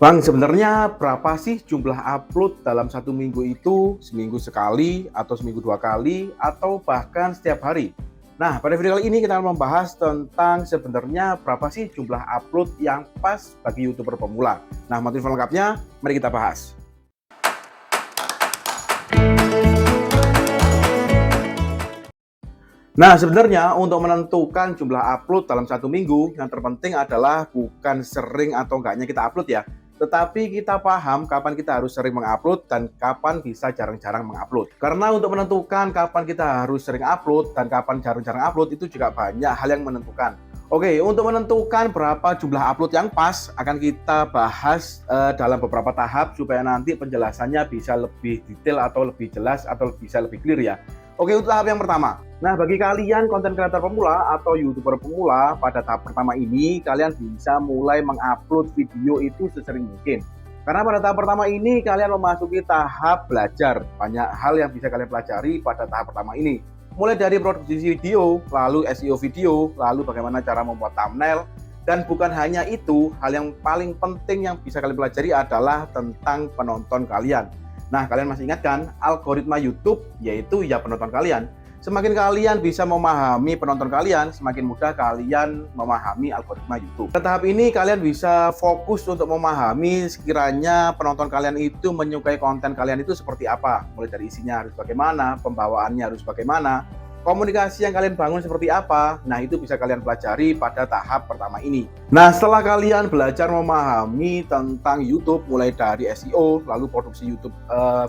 Bang, sebenarnya berapa sih jumlah upload dalam satu minggu itu? Seminggu sekali, atau seminggu 2 kali, atau bahkan setiap hari? Nah, pada video kali ini kita akan membahas tentang sebenarnya berapa sih jumlah upload yang pas bagi YouTuber pemula. Nah, untuk info lengkapnya, mari kita bahas. Nah, sebenarnya untuk menentukan jumlah upload dalam satu minggu, yang terpenting adalah bukan sering atau enggaknya kita upload ya, tetapi kita paham kapan kita harus sering mengupload dan kapan bisa jarang-jarang mengupload. Karena untuk menentukan kapan kita harus sering upload dan kapan jarang-jarang upload itu juga banyak hal yang menentukan. Oke, untuk menentukan berapa jumlah upload yang pas akan kita bahas dalam beberapa tahap supaya nanti penjelasannya bisa lebih detail atau lebih jelas atau bisa lebih clear ya. Oke, untuk tahap yang pertama. Nah, bagi kalian konten kreator pemula atau YouTuber pemula, pada tahap pertama ini kalian bisa mulai mengupload video itu sesering mungkin. Karena pada tahap pertama ini kalian memasuki tahap belajar. Banyak hal yang bisa kalian pelajari pada tahap pertama ini. Mulai dari produksi video, lalu SEO video, lalu bagaimana cara membuat thumbnail. Dan bukan hanya itu, hal yang paling penting yang bisa kalian pelajari adalah tentang penonton kalian. Nah, kalian masih ingat kan algoritma YouTube, yaitu ya penonton kalian. Semakin kalian bisa memahami penonton kalian, semakin mudah kalian memahami algoritma YouTube. Pada tahap ini kalian bisa fokus untuk memahami sekiranya penonton kalian itu menyukai konten kalian itu seperti apa. Mulai dari isinya harus bagaimana, pembawaannya harus bagaimana, komunikasi yang kalian bangun seperti apa. Nah, itu bisa kalian pelajari pada tahap pertama ini. Nah, setelah kalian belajar memahami tentang YouTube, mulai dari SEO, lalu produksi YouTube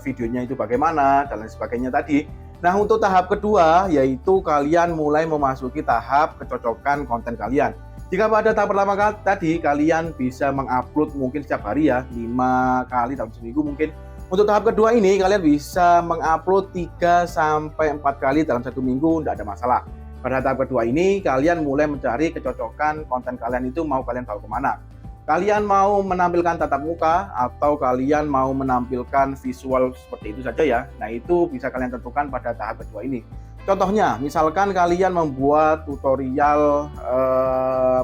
videonya itu bagaimana, dan lain sebagainya tadi. Nah, untuk tahap kedua, yaitu kalian mulai memasuki tahap kecocokan konten kalian. Jika pada tahap pertama tadi, kalian bisa mengupload mungkin setiap hari ya, 5 kali dalam seminggu mungkin. Untuk tahap kedua ini, kalian bisa mengupload 3-4 kali dalam satu minggu, tidak ada masalah. Pada tahap kedua ini, kalian mulai mencari kecocokan konten kalian itu mau kalian bawa kemana. Kalian mau menampilkan tatap muka atau kalian mau menampilkan visual seperti itu saja ya. Nah, itu bisa kalian tentukan pada tahap kedua ini. Contohnya, misalkan kalian membuat tutorial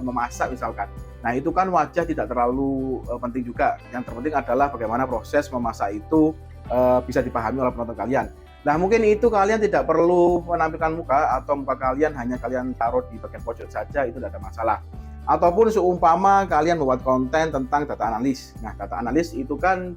memasak misalkan. Nah, itu kan wajah tidak terlalu penting juga. Yang terpenting adalah bagaimana proses memasak itu bisa dipahami oleh penonton kalian. Nah, mungkin itu kalian tidak perlu menampilkan muka atau muka kalian hanya kalian taruh di bagian pojok saja, itu tidak ada masalah. Ataupun seumpama kalian membuat konten tentang data analis. Nah, data analis itu kan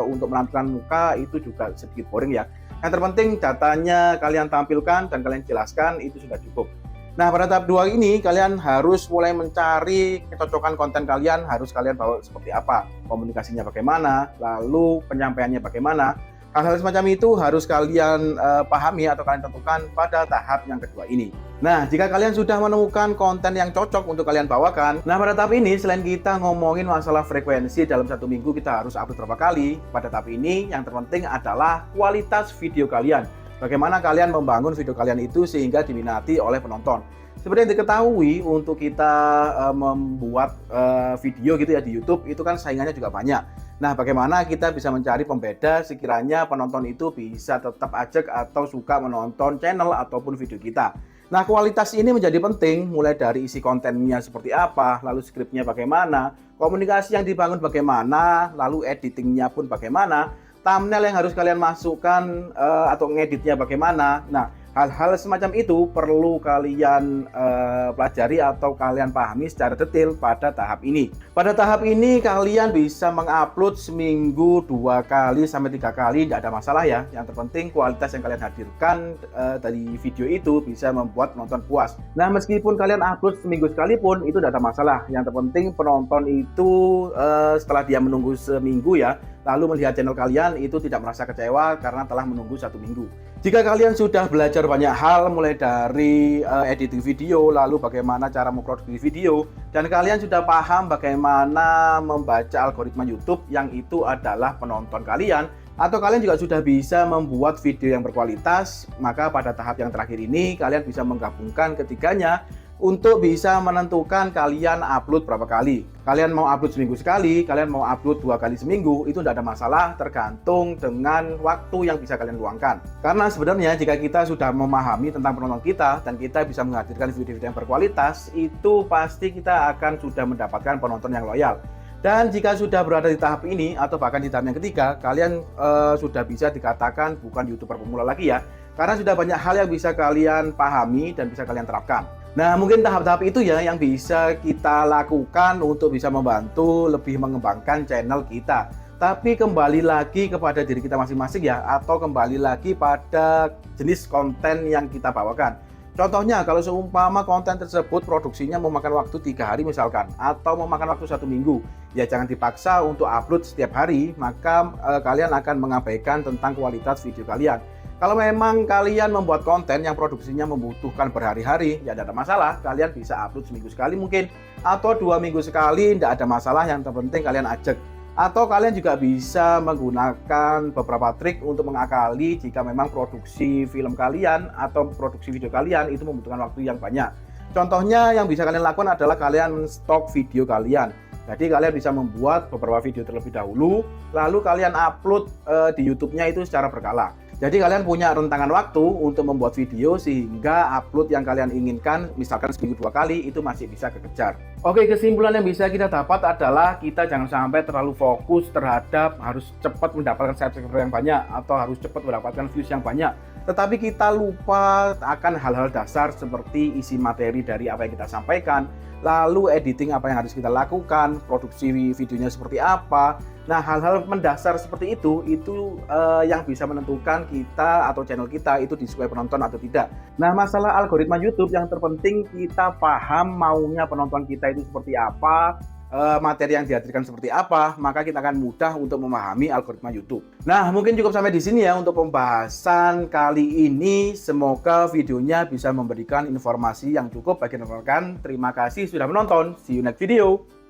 untuk menampilkan muka itu juga sedikit boring ya. Yang terpenting datanya kalian tampilkan dan kalian jelaskan, itu sudah cukup. Nah, pada tahap 2 ini kalian harus mulai mencari kecocokan konten kalian, harus kalian bawa seperti apa, komunikasinya bagaimana, lalu penyampaiannya bagaimana. Hal-hal semacam itu harus kalian pahami atau kalian tentukan pada tahap yang kedua ini. Nah, jika kalian sudah menemukan konten yang cocok untuk kalian bawakan, nah pada tahap ini selain kita ngomongin masalah frekuensi dalam satu minggu kita harus upload berapa kali, pada tahap ini yang terpenting adalah kualitas video kalian. Bagaimana kalian membangun video kalian itu sehingga diminati oleh penonton. Seperti yang diketahui, untuk kita membuat video gitu ya di YouTube itu kan saingannya juga banyak. Nah, bagaimana kita bisa mencari pembeda sekiranya penonton itu bisa tetap ajak atau suka menonton channel ataupun video kita. Nah, kualitas ini menjadi penting, mulai dari isi kontennya seperti apa, lalu skripnya bagaimana, komunikasi yang dibangun bagaimana, lalu editingnya pun bagaimana, thumbnail yang harus kalian masukkan atau ngeditnya bagaimana. Nah, hal-hal semacam itu perlu kalian pelajari atau kalian pahami secara detail pada tahap ini. Pada tahap ini kalian bisa mengupload seminggu 2 kali sampai 3 kali, tidak ada masalah ya. Yang terpenting kualitas yang kalian hadirkan dari video itu bisa membuat penonton puas. Nah, meskipun kalian upload seminggu sekalipun itu tidak ada masalah. Yang terpenting penonton itu setelah dia menunggu seminggu ya, lalu melihat channel kalian itu tidak merasa kecewa karena telah menunggu 1 minggu. Jika kalian sudah belajar banyak hal, mulai dari editing video, lalu bagaimana cara memproduksi video, dan kalian sudah paham bagaimana membaca algoritma YouTube yang itu adalah penonton kalian, atau kalian juga sudah bisa membuat video yang berkualitas, maka pada tahap yang terakhir ini kalian bisa menggabungkan ketiganya untuk bisa menentukan kalian upload berapa kali. Kalian mau upload seminggu sekali, kalian mau upload 2 kali seminggu, itu tidak ada masalah, tergantung dengan waktu yang bisa kalian luangkan. Karena sebenarnya jika kita sudah memahami tentang penonton kita dan kita bisa menghadirkan video-video yang berkualitas, itu pasti kita akan sudah mendapatkan penonton yang loyal. Dan jika sudah berada di tahap ini atau bahkan di tahap yang ketiga, kalian sudah bisa dikatakan bukan YouTuber pemula lagi ya. Karena sudah banyak hal yang bisa kalian pahami dan bisa kalian terapkan. Nah, mungkin tahap-tahap itu ya yang bisa kita lakukan untuk bisa membantu lebih mengembangkan channel kita. Tapi kembali lagi kepada diri kita masing-masing ya, atau kembali lagi pada jenis konten yang kita bawakan. Contohnya, kalau seumpama konten tersebut produksinya memakan waktu 3 hari misalkan, atau memakan waktu 1 minggu, ya jangan dipaksa untuk upload setiap hari, maka kalian akan mengabaikan tentang kualitas video kalian. Kalau memang kalian membuat konten yang produksinya membutuhkan berhari-hari, ya tidak ada masalah, kalian bisa upload seminggu sekali mungkin, atau 2 minggu sekali, tidak ada masalah, yang terpenting kalian ajak. Atau kalian juga bisa menggunakan beberapa trik untuk mengakali jika memang produksi film kalian atau produksi video kalian itu membutuhkan waktu yang banyak. Contohnya yang bisa kalian lakukan adalah kalian stok video kalian. Jadi kalian bisa membuat beberapa video terlebih dahulu, lalu kalian upload di YouTube-nya itu secara berkala. Jadi kalian punya rentangan waktu untuk membuat video sehingga upload yang kalian inginkan, misalkan seminggu 2 kali, itu masih bisa kekejar. Oke, kesimpulan yang bisa kita dapat adalah kita jangan sampai terlalu fokus terhadap harus cepat mendapatkan subscriber yang banyak atau harus cepat mendapatkan views yang banyak. Tetapi kita lupa akan hal-hal dasar seperti isi materi dari apa yang kita sampaikan, lalu editing apa yang harus kita lakukan, produksi videonya seperti apa. Nah, hal-hal mendasar seperti itu yang bisa menentukan kita atau channel kita itu disukai penonton atau tidak. Nah, masalah algoritma YouTube yang terpenting kita paham maunya penonton kita itu seperti apa, materi yang dihadirkan seperti apa, maka kita akan mudah untuk memahami algoritma YouTube. Nah, mungkin cukup sampai di sini ya untuk pembahasan kali ini. Semoga videonya bisa memberikan informasi yang cukup bagi rekan-rekan. Terima kasih sudah menonton. See you next video.